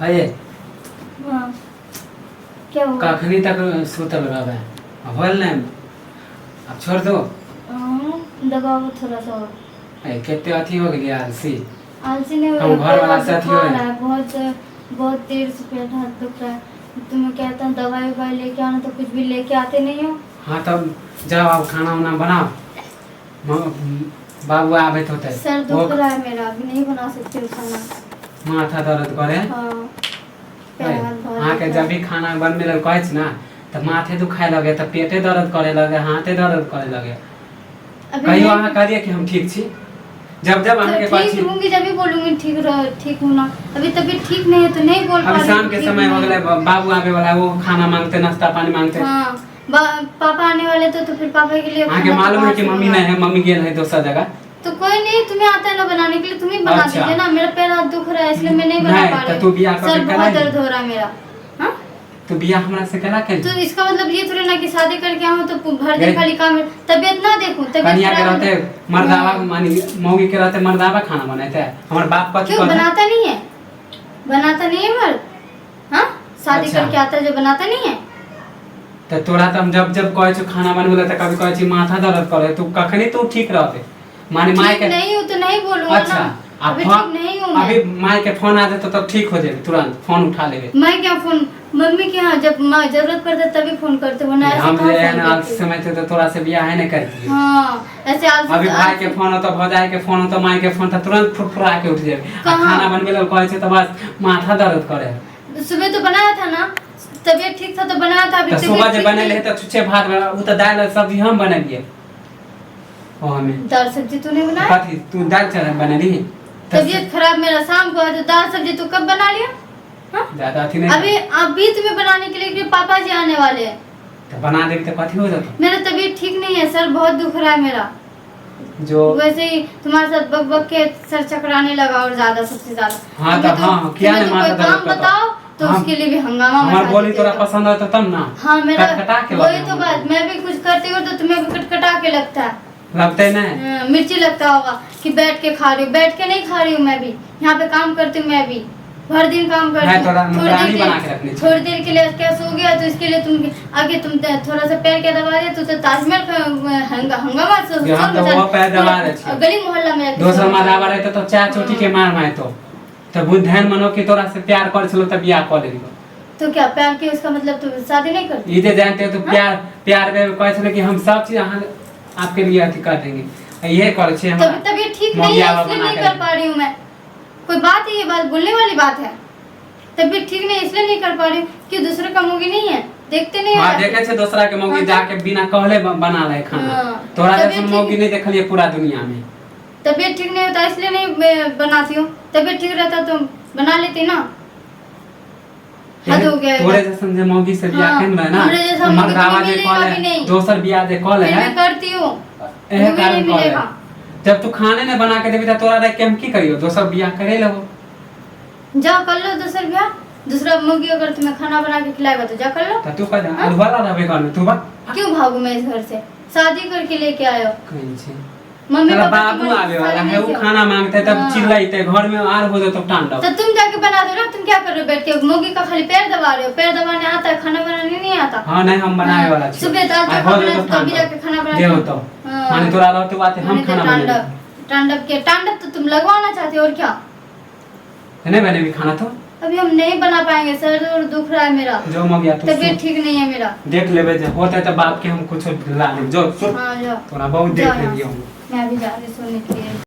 है हाँ, क्या हुआ? कखनी तक सुतल रहबे होल नहीं अब छोड़ दो। दबाओ थोड़ा सा और। केते अथी हो गई आलसी। आलसी नहीं हो हम घर वाला से अथी हो रहा है, बहुत बहुत देर से पेट हाथ दुख रहा है। तुम्हें कहता हूँ दवाई ववाई लेके आना तो कुछ भी लेके आते नहीं हो। हाँ तब जाओ आप खाना वाना बनाओ, बाबू आवे तो होते सर दुख रहा है मेरा, अभी नहीं बना सकती हूँ खाना। माथा दर्द करे। हाँ, पैर हाथ बहुत हाँ के दुख जब रहा भी खाना बनने लगे कहै छी ना तो माथे दुखाए लगे तो पेटे दर्द करे लगे हाथे दर्द करे लगे। है। कहियो अहाँ कहिए कि हम ठीक छी, जब जब अहाँ के तो कहै छी ठीक रहूंगी जब भी बोलूंगी ठीक हूँ ना। अभी तबीयत ठीक नहीं है तो नहीं बोल पा अभी रही शाम हूँ, के ठीक समय हो नहीं। गए, बाबू आवे वाला वो खाना मांगते नाश्ता पानी मांगते। हाँ, पापा आने वाले तो फिर पापा के लिए आगे खाना मालूम है बाहर कि से मम्मी नहीं है, मम्मी गेल है दूसरा जगह। तो कोई नहीं, तुम्हें आता है ना बनाने के लिए, तुम ही बना अच्छा। दीजिए ना। मेरा पैर हाथ दुख रहा है इसलिए मैं नहीं बना नहीं, पा तो रही तू बियाह हूँ। करके सर करा बहुत ली। दर्द हो रहा है मेरा। हाँ, तो बियाह हमरा से करा के तो इसका मतलब ये थोड़ी ना कि शादी करके आऊँ तो भर दिन गई। खाली काम है। तबीयत ना देखूं, तबीयत कन्या के खराब है। रहते मर्दावा हाँ। मानी मौगी के रहते मर्दावा खाना बनाते हैं। हमारे बाप का क्यों बनाता नहीं है? बनाता नहीं है मर्द? हाँ, शादी अच्छा। करके आता है जो बनाता नहीं है। तो तोरा तो हम जब जब कहै छी खाना बनबे त कभी कहै छी माथा दर्द करे, तू कखनी तू ठीक रहते माने माय ठीक के। नहीं हूँ तो नहीं बोलूंगा अच्छा, ना। अभी अब ठीक नहीं हूँ मैं। अभी माय के फोन आ जाता तब ठीक हो जाए, तुरंत फोन उठा लेबे। मैं क्या फोन, मम्मी के यहाँ जब जरूरत पड़ता है तभी फोन करते हो ना। ऐसे हम कहाँ जे फोन है ना करते हो? समय थे तो तोरा से बियाह है नहीं करती। हाँ, ऐसे आलसी अभी भाई के फोन हो तो भौजाई के फोन हो तो माई के फोन तो तुरंत फुरफुरा के उठ जाए। खाना बनबे लगे कहै छै तो बस माथा दर्द करे। सुबह तो बनाया था ना, तबीयत ठीक था तो बनाया था। अभी तो तबीयत सुबह जे ठीक बने नहीं। ले तो छुच्छे भात उ तो दाल और सब्जी हम बनलिए। ओ हमें दाल सब्जी तूने बनाया? कथी तू दाल चावल बनली? तबीयत खराब मेरा, शाम को है तो दाल सब्जी तू कब बना लिया? हाँ? ज्यादा अथी नहीं अभी अभी तुम्हें बनाने के लिए पापा जी आने वाले हैं। तो बना देबी तो कथी हो जाता। मेरा तबीयत ठीक नहीं है सर, बहुत दुख रहा है मेरा। जो वैसे ही तुम्हारे साथ बक बक के सर चकराने लगा और ज्यादा सबसे ज्यादा। हाँ तो अभी हाँ क्या तुम्हें नहीं तो माथा कोई दर्द काम करता। बताओ तो हम- उसके लिए भी हंगामा हमार मचा बोली देते तोरा हो। पसंद है तो तब ना। हाँ, मेरा कटकटा के वही लगता तो है बात, मैं भी कुछ करती हूँ तो तुम्हें भी कटकटा के लगता है। लगते नहीं। मिर्ची लगता होगा कि बैठ के खा रही हूँ। बैठ के नहीं खा रही हूँ मैं भी, यहाँ पे काम करती हूँ मैं भी, भर दिन काम करती है थोड़ा हूँ। नौकरानी बना के रखनी चाहिए। थोड़ी देर के लिए क्या सो गया तो इसके लिए तुम आगे तुम थोड़ा सा पैर के दबा दिया तो ताजमहल का हंगामा यहाँ तो वो पैर दबा रहे थे। गली मोहल्ला में जाके दोसर शोर मारावा मचा। रहते तो चार चोटी के मार माए तो बुद्धैन मनो कि तोरा से प्यार कर छलो तब बियाह कर लेबो। तो क्या प्यार के उसका मतलब तुम शादी नहीं करती? ई जे जानते हो तो प्यार में कहै छलो कि हम सब चीज अहाँ आपके लिए अथी कर देंगे। ये कर छे हमरा तबीयत ठीक नहीं है इसलिए नहीं कर पा रही हूँ मैं। कोई बात है, ये बात बोलने वाली बात है? तबीयत ठीक नहीं इसलिए नहीं कर पा रही हूँ कि दूसरे का मुगी नहीं है, देखते नहीं हां है। देखे छे दूसरा के मौगी हाँ, जाके बिना कहले बना ले खाना। हाँ, तोरा तबीयत जैसन ठीक- मौगी नहीं देखलिए पूरा दुनिया में। तबीयत ठीक नहीं होता इसलिए नहीं बनाती हूँ। तबीयत ठीक रहता तो बना लेती ना। हद हो गया है। तोरे जैसन जे मौगी से बियाह हाँ, केन रहे ना, हमरे जैसा मौगी मर्दावा तो जे मिलेगा कहले भी नहीं। दोसर बियाह जे कहले फिर है भी करती हूँ, एहे वो भी कारण नहीं कहले। मिलेगा। जब तू खाने ने बना के देबी त तोरा रह के हम की करियो, दोसर बियाह करे लगो। जाओ कर लो दूसरा ब्याह। दूसरा मुर्गी अगर तुम्हें खाना बना के खिलाएगा तो जा कर लो। त तू कह दे अलवाला रहबे घर में तू बा क्यों भागू मैं इस घर से? शादी करके लेके आयो। कहीं छे मम्मी तेरा पापा बाबू तुम्हारी आवे वाला शादी है, नहीं वो किया। खाना मांगते तब हाँ। चिल्लाते घर में आर हो जातो तांडव। तो तुम जाके बना दो ना। तुम क्या कर रहे हो बैठ के? मुर्गी का खाली पैर दबा रहे हो। पैर दबाने आता है, खाना बनाने नहीं आता। हां नहीं हम बनाए वाला छी। सुबह दाल आ चोखा हो बनाए जातो तो तभी जाके खाना तांडव बनाते दे हो। हो तो हाँ। माने तोरा रहते बात हम खाना बनाए तांडव तो तुम लगवाना चाहते हो और क्या? नहीं बने भी खाना तो अभी हम नहीं बना पाएंगे, सर और दुख रहा है मेरा। जो मग गया तो तबीयत ठीक नहीं है मेरा। देख लेबे जे होता तो बाप के हम कुछ ला ले जो सुन हाँ जाओ, तोरा बहुत देख जाओ यहाँ लेलियो। से। मैं अभी जा रही सोने के लिए।